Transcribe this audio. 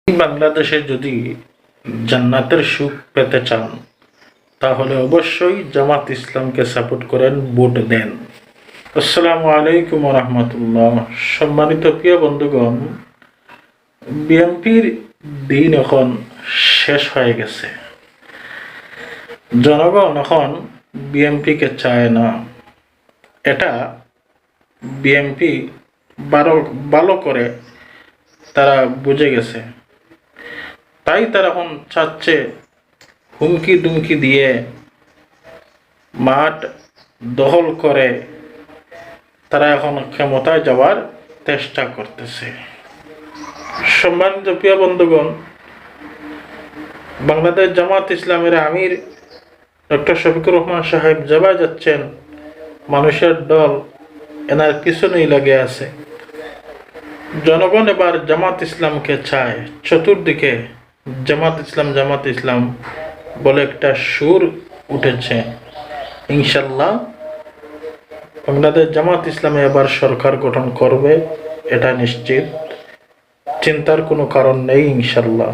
বাংলাদেশে যদি জান্নাতের সুখ পেতে চান তাহলে অবশ্যই জামাত ইসলামকে সাপোর্ট করেন, ভোট দেন। আসসালামু আলাইকুম রহমতুল্লাহ। সম্মানিত প্রিয় বন্ধুগণ, বিএনপির দিন এখন শেষ হয়ে গেছে। জনগণ এখন বিএনপিকে চায় না, এটা বিএনপি ভালো করে তারা বুঝে গেছে। তাই তারা এখন চাচ্ছে হুমকি দুমকি দিয়ে মাঠ দখল করে তারা এখন ক্ষমতায় যাওয়ার চেষ্টা করতেছে। সম্মানিত প্রিয় বন্ধুগণ, বাংলাদেশ জামাত ইসলামের আমির ডক্টর শফিকুর রহমান সাহেব যেভাবে যাচ্ছেন, মানুষের দল এনার পিছনেই লাগে আছে। জনগণ এবার জামাত ইসলামকে চায়। চতুর্দিকে জামাত ইসলাম বলে একটা সুর উঠেছে। ইনশাল্লাহ বাংলাদেশ জামাত ইসলামে এবার সরকার গঠন করবে, এটা নিশ্চিত, চিন্তার কোনো কারণ নেই ইনশাল্লাহ।